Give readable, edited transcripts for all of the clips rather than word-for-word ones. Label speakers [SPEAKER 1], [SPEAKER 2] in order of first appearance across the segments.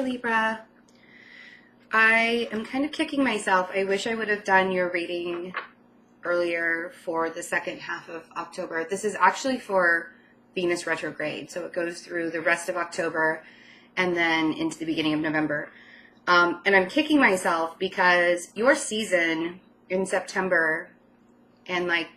[SPEAKER 1] Libra. I am kind of kicking myself. I wish I would have done your reading earlier for the second half of October. This is actually for Venus retrograde, so it goes through the rest of October and then into the beginning of November. And I'm kicking myself because your season in September and like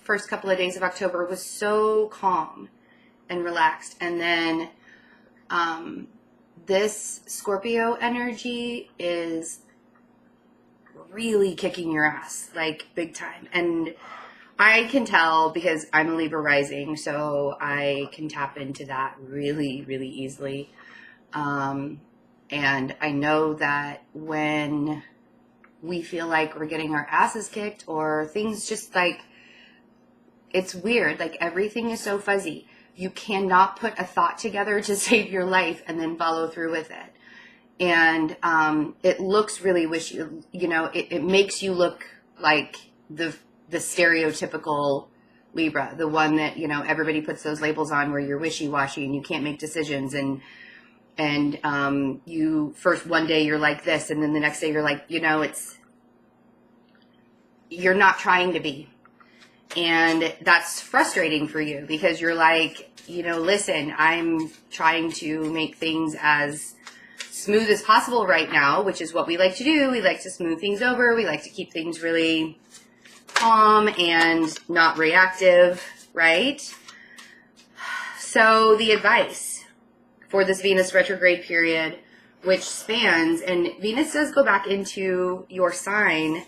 [SPEAKER 1] first couple of days of October was so calm and relaxed. And then this Scorpio energy is really kicking your ass, like big time. And I can tell because I'm a Libra rising, so I can tap into that really, really easily. And I know that when we feel like we're getting our asses kicked or things just like, it's weird, like everything is so fuzzy. You cannot put a thought together to save your life and then follow through with it. And it looks really wishy, it makes you look like the stereotypical Libra, the one that, everybody puts those labels on where you're wishy-washy and you can't make decisions. And you first one day you're like this, and then the next day you're like, you're not trying to be. And that's frustrating for you because you're like, listen, I'm trying to make things as smooth as possible right now, which is what we like to do. We like to smooth things over. We like to keep things really calm and not reactive, right? So the advice for this Venus retrograde period, which spans, and Venus does go back into your sign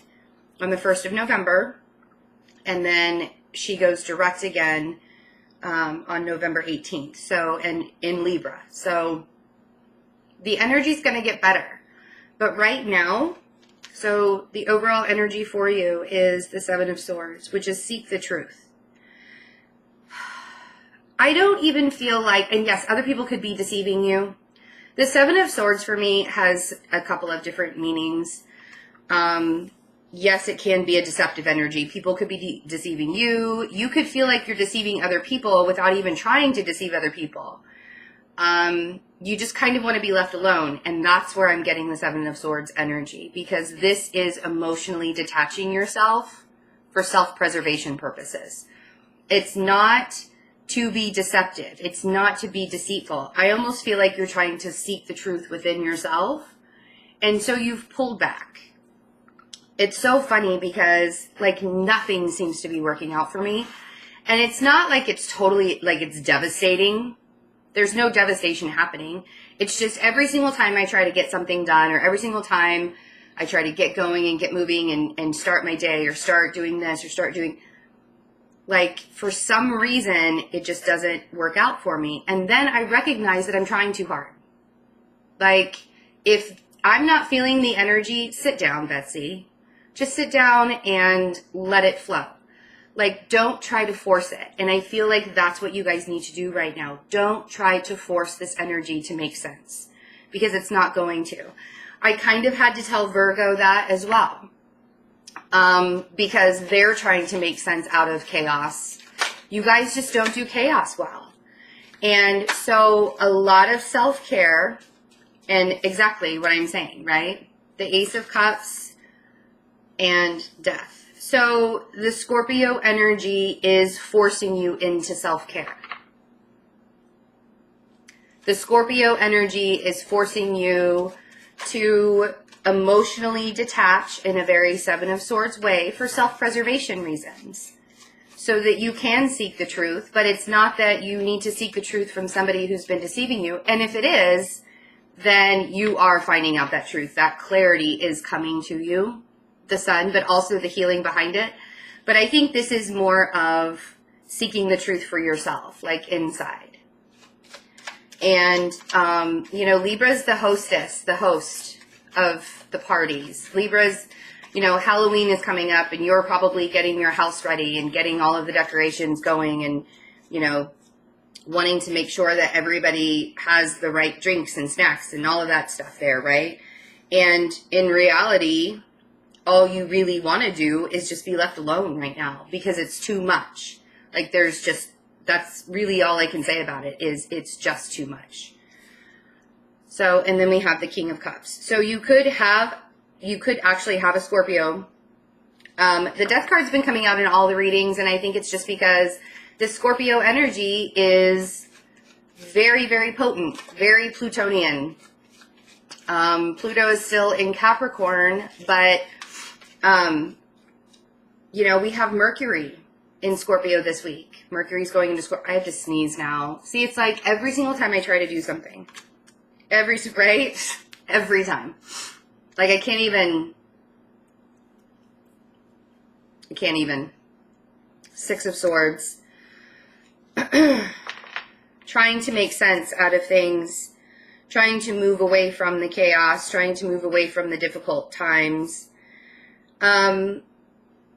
[SPEAKER 1] on the 1st of November, and then she goes direct again on November 18th. So, and in Libra. So the energy is going to get better. But right now, so the overall energy for you is the 7 of Swords, which is seek the truth. I don't even feel like, and yes, other people could be deceiving you. The 7 of Swords for me has a couple of different meanings. Yes, it can be a deceptive energy. People could be deceiving you. You could feel like you're deceiving other people without even trying to deceive other people. You just kind of want to be left alone. And that's where I'm getting the 7 of Swords energy, because this is emotionally detaching yourself for self-preservation purposes. It's not to be deceptive. It's not to be deceitful. I almost feel like you're trying to seek the truth within yourself. And so you've pulled back. It's so funny because like nothing seems to be working out for me. And it's not like it's totally like it's devastating. There's no devastation happening. It's just every single time I try to get something done, or every single time I try to get going and get moving and start my day, or start doing this, or start doing, like for some reason, it just doesn't work out for me. And then I recognize that I'm trying too hard. Like if I'm not feeling the energy, sit down, Betsy. Just sit down and let it flow. Like, don't try to force it. And I feel like that's what you guys need to do right now. Don't try to force this energy to make sense, because it's not going to. I kind of had to tell Virgo that as well, because they're trying to make sense out of chaos. You guys just don't do chaos well. And so a lot of self-care, and exactly what I'm saying, right? The Ace of Cups and Death. So the Scorpio energy is forcing you into self-care. The Scorpio energy is forcing you to emotionally detach in a very 7 of Swords way for self-preservation reasons, so that you can seek the truth. But it's not that you need to seek the truth from somebody who's been deceiving you. And if it is, then you are finding out that truth. That clarity is coming to you, the sun, but also the healing behind it. But I think this is more of seeking the truth for yourself, like inside. And, Libra's the hostess, the host of the parties. Libra's, Halloween is coming up, and you're probably getting your house ready and getting all of the decorations going and, wanting to make sure that everybody has the right drinks and snacks and all of that stuff there, right? And in reality, all you really want to do is just be left alone right now, because it's too much. Like that's really all I can say about it, is it's just too much. So, and then we have the King of Cups. So you could actually have a Scorpio. The Death card's been coming out in all the readings, and I think it's just because the Scorpio energy is very, very potent, very Plutonian. Pluto is still in Capricorn, but, you know, we have Mercury in Scorpio this week. Mercury's going into Scorpio. I have to sneeze now. See, it's like every single time I try to do something. Right? Every time. Like I can't even. Six of Swords. Trying to make sense out of things. Trying to move away from the chaos. Trying to move away from the difficult times. You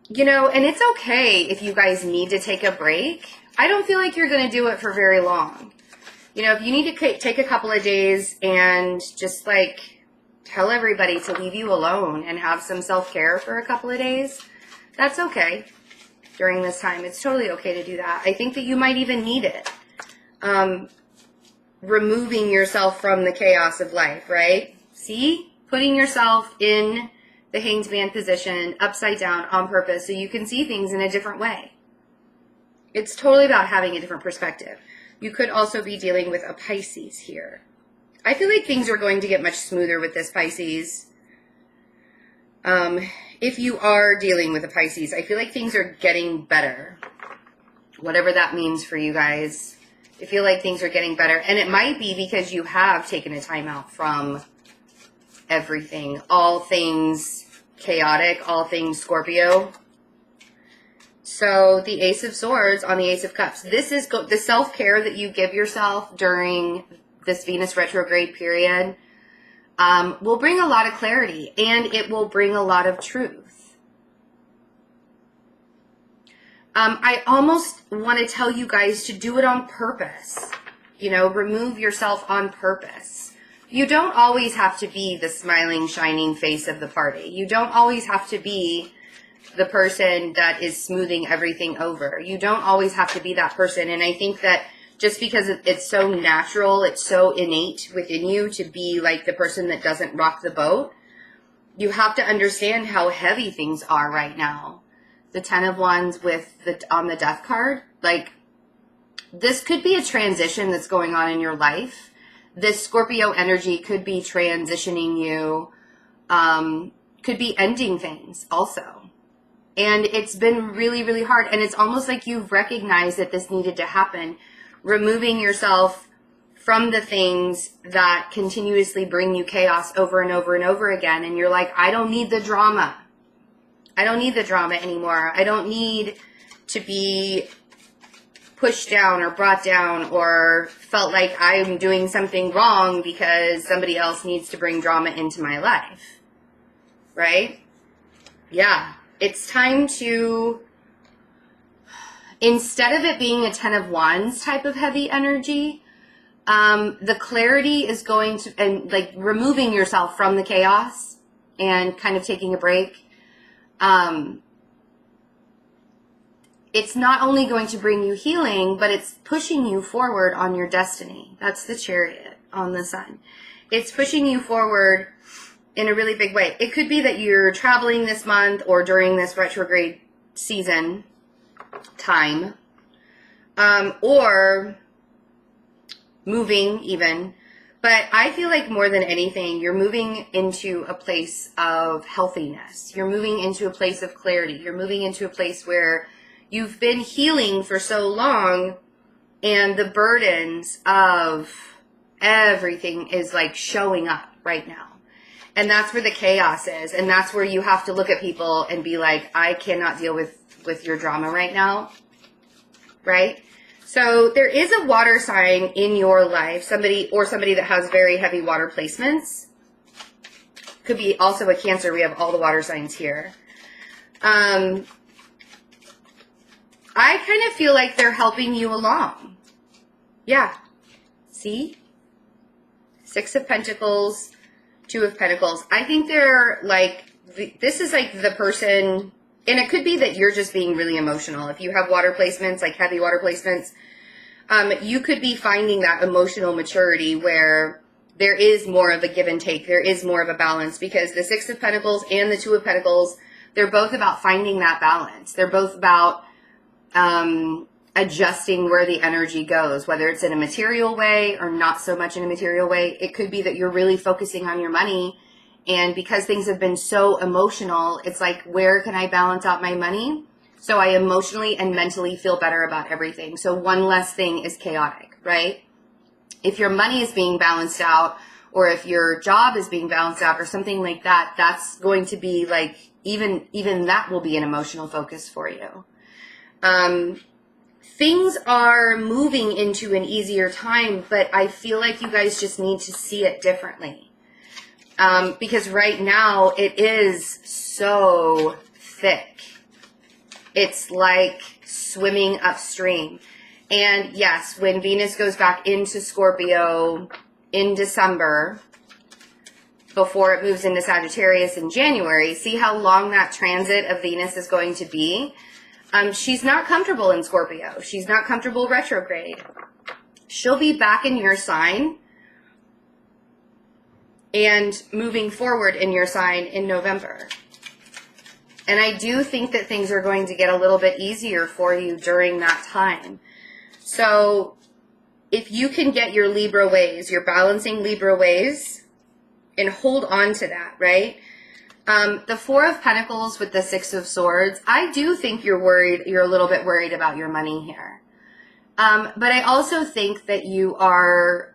[SPEAKER 1] know, and it's okay if you guys need to take a break. I don't feel like you're going to do it for very long. You know, if you need to take a couple of days and just like tell everybody to leave you alone and have some self-care for a couple of days, that's okay during this time. It's totally okay to do that. I think that you might even need it. Removing yourself from the chaos of life, right? See? Putting yourself in the Hanged Man position upside down on purpose so you can see things in a different way. It's totally about having a different perspective. You could also be dealing with a Pisces here. I feel like things are going to get much smoother with this Pisces. If you are dealing with a Pisces, I feel like things are getting better. Whatever that means for you guys. I feel like things are getting better. And it might be because you have taken a time out from everything. All things chaotic, all things Scorpio. So the Ace of Swords on the Ace of Cups. This is the self-care that you give yourself during this Venus retrograde period will bring a lot of clarity, and it will bring a lot of truth. I almost want to tell you guys to do it on purpose. You know, remove yourself on purpose. You don't always have to be the smiling, shining face of the party. You don't always have to be the person that is smoothing everything over. You don't always have to be that person. And I think that just because it's so natural, it's so innate within you to be like the person that doesn't rock the boat, you have to understand how heavy things are right now. The Ten of Wands on the Death card, like this could be a transition that's going on in your life. This Scorpio energy could be transitioning you, could be ending things also. And it's been really, really hard. And it's almost like you've recognized that this needed to happen. Removing yourself from the things that continuously bring you chaos over and over and over again. And you're like, I don't need the drama. I don't need the drama anymore. I don't need to be pushed down or brought down or felt like I'm doing something wrong because somebody else needs to bring drama into my life. Right? Yeah. It's time to, instead of it being a Ten of Wands type of heavy energy, the clarity is going to, and like removing yourself from the chaos and kind of taking a break. It's not only going to bring you healing, but it's pushing you forward on your destiny. That's the Chariot on the Sun. It's pushing you forward in a really big way. It could be that you're traveling this month or during this retrograde season time, or moving even. But I feel like more than anything, you're moving into a place of healthiness. You're moving into a place of clarity. You're moving into a place where you've been healing for so long, and the burdens of everything is like showing up right now. And that's where the chaos is. And that's where you have to look at people and be like, I cannot deal with your drama right now. Right? So there is a water sign in your life, somebody that has very heavy water placements. Could be also a Cancer. We have all the water signs here. I kind of feel like they're helping you along. Yeah. See? Six of Pentacles, Two of Pentacles. I think they're like, this is like the person, and it could be that you're just being really emotional. If you have water placements, like heavy water placements, you could be finding that emotional maturity where there is more of a give and take. There is more of a balance, because the Six of Pentacles and the Two of Pentacles, they're both about finding that balance. They're both about adjusting where the energy goes, whether it's in a material way or not so much in a material way. It could be that you're really focusing on your money, and because things have been so emotional, it's like, where can I balance out my money so I emotionally and mentally feel better about everything? So one less thing is chaotic, right? If your money is being balanced out, or if your job is being balanced out or something like that, that's going to be like, even that will be an emotional focus for you. Things are moving into an easier time, but I feel like you guys just need to see it differently. Because right now it is so thick. It's like swimming upstream. And yes, when Venus goes back into Scorpio in December, before it moves into Sagittarius in January, see how long that transit of Venus is going to be? She's not comfortable in Scorpio. She's not comfortable retrograde. She'll be back in your sign and moving forward in your sign in November. And I do think that things are going to get a little bit easier for you during that time. So if you can get your Libra ways, your balancing Libra ways, and hold on to that, right? The Four of Pentacles with the Six of Swords, I do think you're worried, you're a little bit worried about your money here. But I also think that you are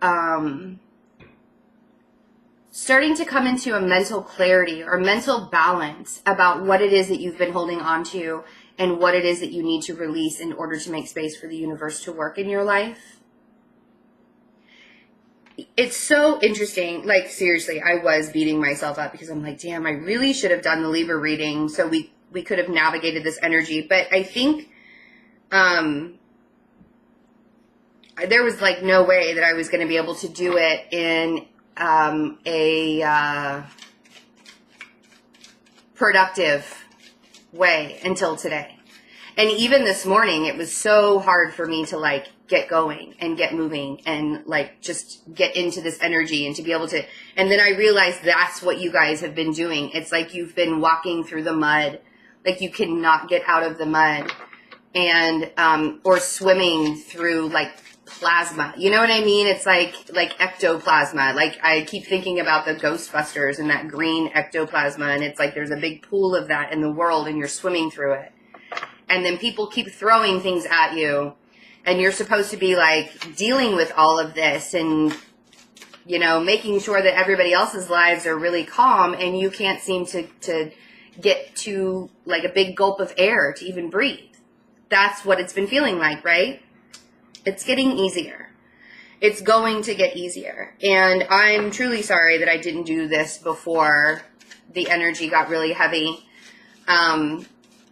[SPEAKER 1] starting to come into a mental clarity or mental balance about what it is that you've been holding on to and what it is that you need to release in order to make space for the universe to work in your life. It's so interesting. Like, seriously, I was beating myself up because I'm like, damn, I really should have done the Libra reading so we could have navigated this energy. But I think there was like no way that I was going to be able to do it in a productive way until today. And even this morning, it was so hard for me to like get going and get moving and like just get into this energy and to be able to, and then I realized that's what you guys have been doing. It's like you've been walking through the mud, like you cannot get out of the mud, and or swimming through like plasma. You know what I mean? It's like ectoplasma. Like I keep thinking about the Ghostbusters and that green ectoplasma, and it's like there's a big pool of that in the world and you're swimming through it. And then people keep throwing things at you, and you're supposed to be like dealing with all of this and, you know, making sure that everybody else's lives are really calm, and you can't seem to get to like a big gulp of air to even breathe. That's what it's been feeling like, right? It's getting easier. It's going to get easier. And I'm truly sorry that I didn't do this before the energy got really heavy.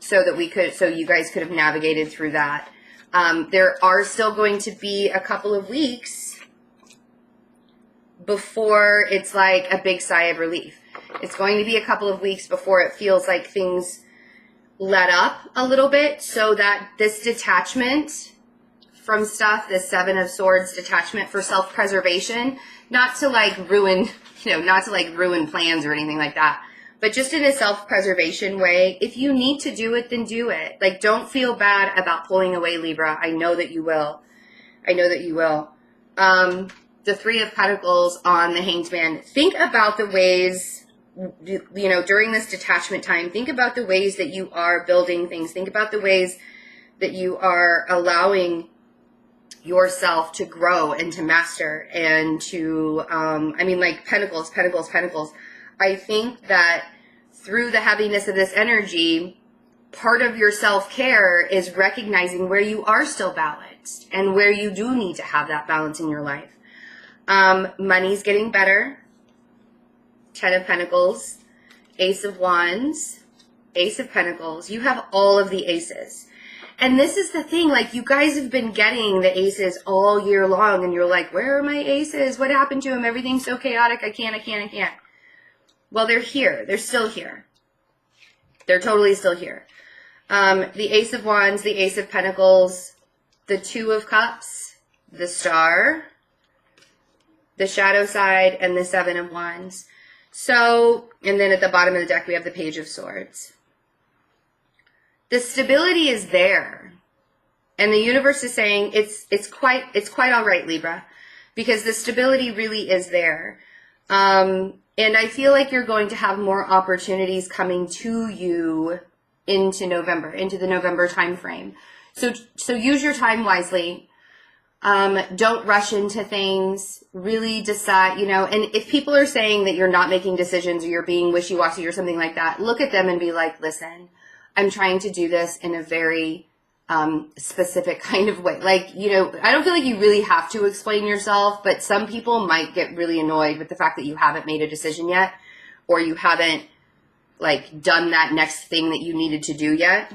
[SPEAKER 1] So you guys could have navigated through that. There are still going to be a couple of weeks before it's like a big sigh of relief. It's going to be a couple of weeks before it feels like things let up a little bit, so that this detachment from stuff, the Seven of Swords detachment for self-preservation, not to like ruin, not to like ruin plans or anything like that, but just in a self-preservation way. If you need to do it, then do it. Like, don't feel bad about pulling away, Libra. I know that you will. I know that you will. The Three of Pentacles on the Hanged Man. Think about the ways, during this detachment time, think about the ways that you are building things. Think about the ways that you are allowing yourself to grow and to master and to, Pentacles, Pentacles, Pentacles. I think that through the heaviness of this energy, part of your self-care is recognizing where you are still balanced and where you do need to have that balance in your life. Money's getting better. Ten of Pentacles, Ace of Wands, Ace of Pentacles. You have all of the aces. And this is the thing, like, you guys have been getting the aces all year long, and you're like, where are my aces? What happened to them? Everything's so chaotic. I can't. Well, they're here. They're still here. They're totally still here. The Ace of Wands, the Ace of Pentacles, the Two of Cups, the Star, the shadow side, and the Seven of Wands. So, and then at the bottom of the deck, we have the Page of Swords. The stability is there. And the universe is saying it's quite all right, Libra, because the stability really is there. And I feel like you're going to have more opportunities coming to you into November, into the November time frame. So use your time wisely. Don't rush into things. Really decide, and if people are saying that you're not making decisions or you're being wishy-washy or something like that, look at them and be like, listen, I'm trying to do this in a very specific kind of way. Like, I don't feel like you really have to explain yourself, but some people might get really annoyed with the fact that you haven't made a decision yet, or you haven't done that next thing that you needed to do yet.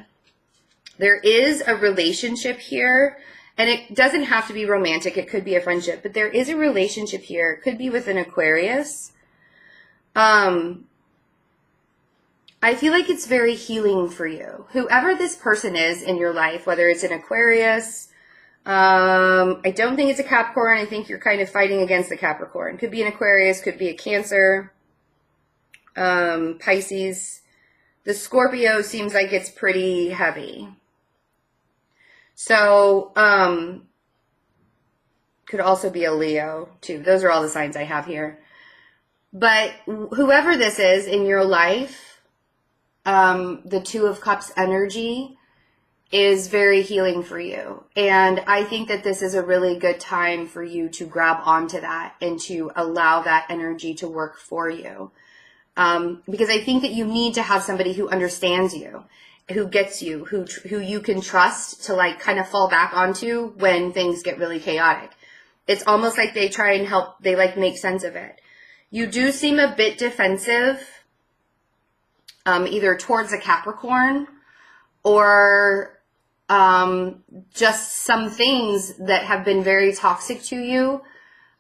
[SPEAKER 1] There is a relationship here, and it doesn't have to be romantic. It could be a friendship, but there is a relationship here. It could be with an Aquarius. I feel like it's very healing for you. Whoever this person is in your life, whether it's an Aquarius, I don't think it's a Capricorn. I think you're kind of fighting against the Capricorn. Could be an Aquarius, could be a Cancer, Pisces. The Scorpio seems like it's pretty heavy. So, could also be a Leo too. Those are all the signs I have here. But whoever this is in your life, the Two of Cups energy is very healing for you. And I think that this is a really good time for you to grab onto that and to allow that energy to work for you. Because I think that you need to have somebody who understands you, who gets you, who you can trust to kind of fall back onto when things get really chaotic. It's almost like they try and help, they make sense of it. You do seem a bit defensive, either towards a Capricorn or just some things that have been very toxic to you.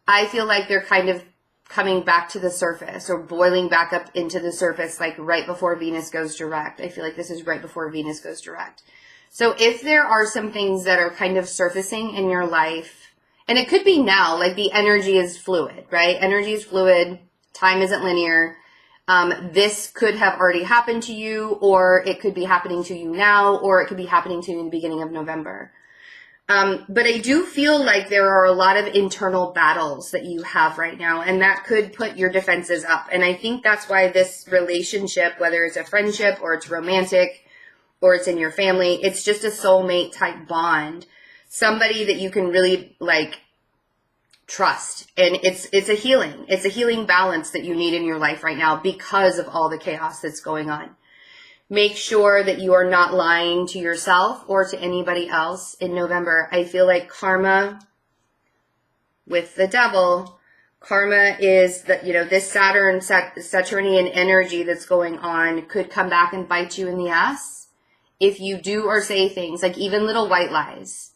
[SPEAKER 1] I feel like they're kind of coming back to the surface or boiling back up into the surface, right before Venus goes direct. I feel like this is right before Venus goes direct. So if there are some things that are kind of surfacing in your life, and it could be now, the energy is fluid, right? Energy is fluid. Time isn't linear. This could have already happened to you, or it could be happening to you now, or it could be happening to you in the beginning of November. But I do feel like there are a lot of internal battles that you have right now, and that could put your defenses up. And I think that's why this relationship, whether it's a friendship or it's romantic or it's in your family, it's just a soulmate type bond. Somebody that you can really trust. And it's a healing balance that you need in your life right now because of all the chaos that's going on. Make sure that you are not lying to yourself or to anybody else in November. I feel like karma with the devil, karma is that, this Saturnian energy that's going on could come back and bite you in the ass if you do or say things, even little white lies.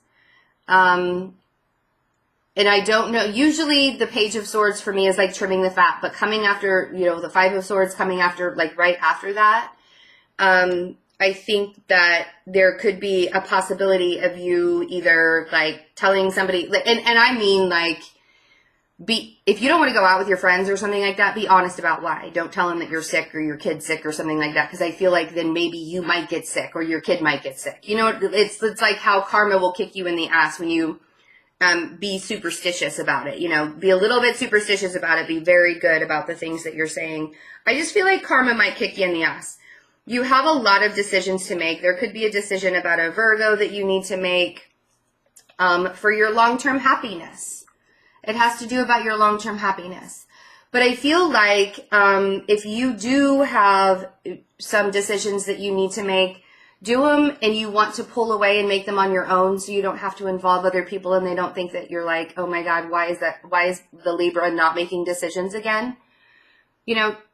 [SPEAKER 1] And I don't know, usually the Page of Swords for me is trimming the fat, but coming after, the Five of Swords coming after, right after that, I think that there could be a possibility of you either telling somebody, and I mean if you don't want to go out with your friends or something like that, be honest about why. Don't tell them that you're sick or your kid's sick or something like that, because I feel like then maybe you might get sick or your kid might get sick. It's like how karma will kick you in the ass when you be superstitious about it, be a little bit superstitious about it. Be very good about the things that you're saying. I just feel like karma might kick you in the ass. You have a lot of decisions to make. There could be a decision about a Virgo that you need to make for your long-term happiness. It has to do about your long-term happiness. But I feel like if you do have some decisions that you need to make, do them, and you want to pull away and make them on your own so you don't have to involve other people and they don't think that you're oh my God, why is the Libra not making decisions again?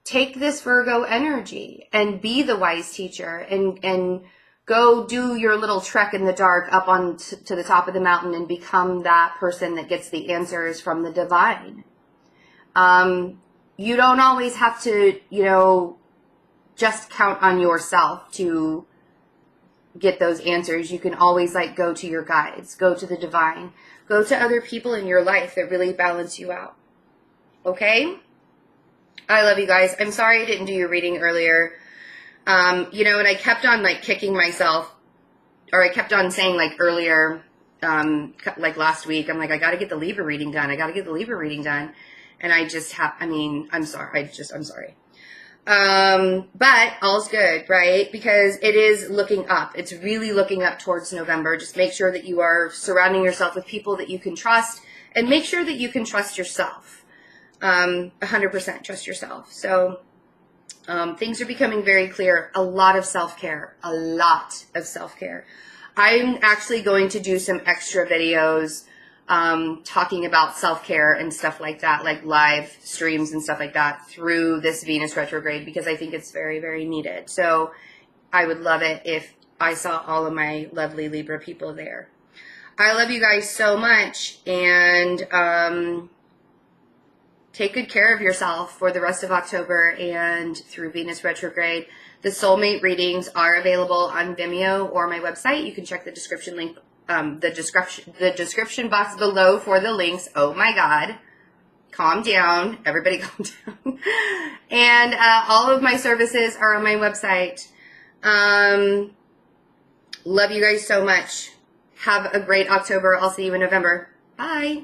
[SPEAKER 1] Take this Virgo energy and be the wise teacher and go do your little trek in the dark up on to the top of the mountain and become that person that gets the answers from the divine. You don't always have to, just count on yourself to get those answers. You can always go to your guides, go to the divine, go to other people in your life that really balance you out. Okay? I love you guys. I'm sorry I didn't do your reading earlier. You know, and I kept on like kicking myself, or I kept on saying like earlier, like last week, I'm like, I got to get the Libra reading done. I got to get the Libra reading done. And I just have, I mean, I'm sorry. I'm sorry. But all's good, right? Because it is looking up. It's really looking up towards November. Just make sure that you are surrounding yourself with people that you can trust, and make sure that you can trust yourself. 100% trust yourself. So, things are becoming very clear. A lot of self-care. A lot of self-care. I'm actually going to do some extra videos talking about self-care and stuff like that, like live streams and stuff like that through this Venus retrograde, because I think it's very, very needed. So I would love it if I saw all of my lovely Libra people there. I love you guys so much, and take good care of yourself for the rest of October and through Venus retrograde. The soulmate readings are available on Vimeo or my website. You can check the description link, the description box below for the links. Oh my God. Calm down. Everybody calm down. And all of my services are on my website. Love you guys so much. Have a great October. I'll see you in November. Bye.